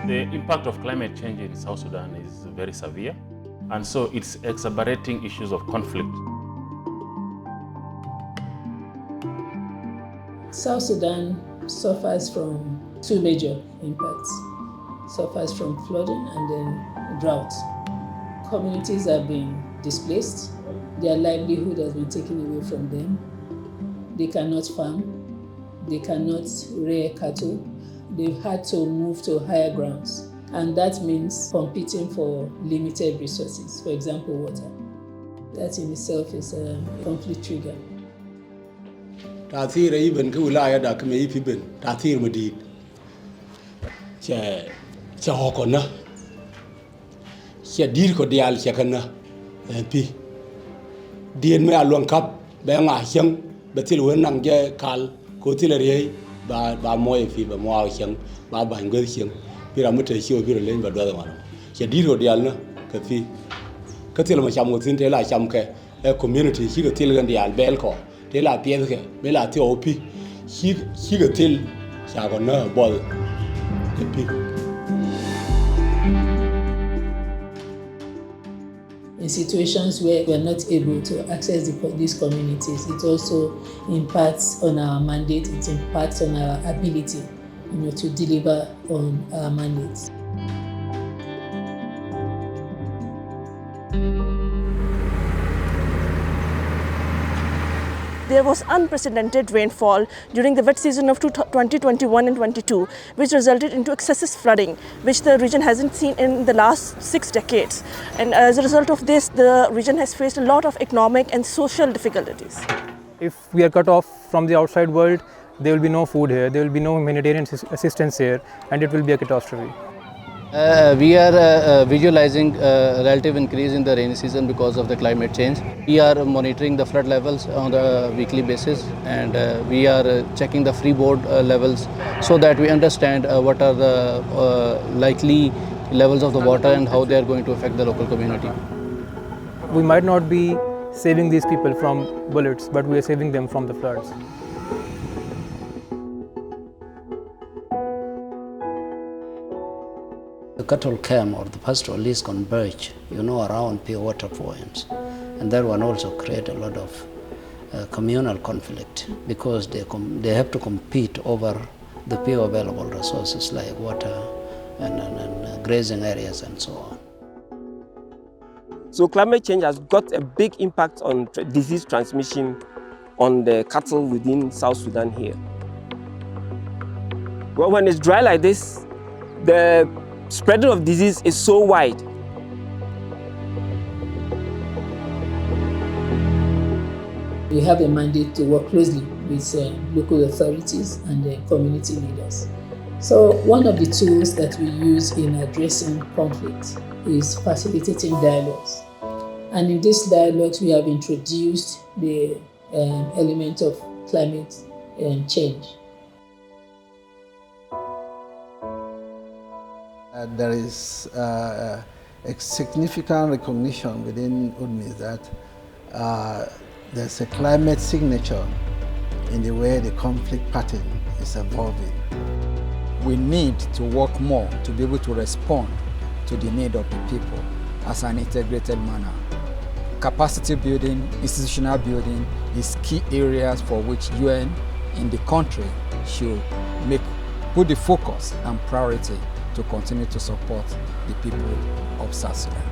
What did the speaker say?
The impact of climate change in South Sudan is very severe, and so it's exacerbating issues of conflict. South Sudan suffers from two major impacts. Suffers from flooding and then drought. Communities are being displaced. Their livelihood has been taken away from them. They cannot farm. They cannot rear cattle. They've had to move to higher grounds. And that means competing for limited resources, for example, water. That in itself is a conflict trigger. تأثير يبن كولاية دا كم يبين تأثير مديد هوكنا دير كوديال كنا بي دين ما ألوان كاب بين عشان بتيل وين نانجا كال كوتيل رياي با موي في با مو عشان با بانغر عشان بيرامو تيشيو بيرلين بدو دمارا دير كوديالنا كفي كتيل ما شامو تين تلا شام ك community شيء كتيل كنديال بيلكو تلا بيلك بلا تيوبي شيء كتيل شاكونا بول كبي. In situations where we are not able to access these communities, it also impacts on our mandate, it impacts on our ability, to deliver on our mandates. There was unprecedented rainfall during the wet season of 2021 and 22, which resulted into excessive flooding, which the region hasn't seen in the last 6 decades. And as a result of this, the region has faced a lot of economic and social difficulties. If we are cut off from the outside world, there will be no food here, there will be no humanitarian assistance here, and it will be a catastrophe. We are visualizing a relative increase in the rainy season because of the climate change. We are monitoring the flood levels on a weekly basis, and we are checking the freeboard levels so that we understand what are the likely levels of the water and how they are going to affect the local community. We might not be saving these people from bullets, but we are saving them from the floods. The cattle camp or the pastoralists converge, around pure water points. And that one also create a lot of communal conflict because they have to compete over the pure available resources like water and grazing areas and so on. So climate change has got a big impact on disease transmission on the cattle within South Sudan here. Well, when it's dry like this, the spreading of disease is so wide. We have a mandate to work closely with local authorities and community leaders. So one of the tools that we use in addressing conflict is facilitating dialogues. And in these dialogues, we have introduced the element of climate change. There is a significant recognition within UNMISS that there's a climate signature in the way the conflict pattern is evolving. We need to work more to be able to respond to the need of the people as an integrated manner. Capacity building, institutional building is key areas for which UN in the country should put the focus and priority to continue to support the people of South Sudan.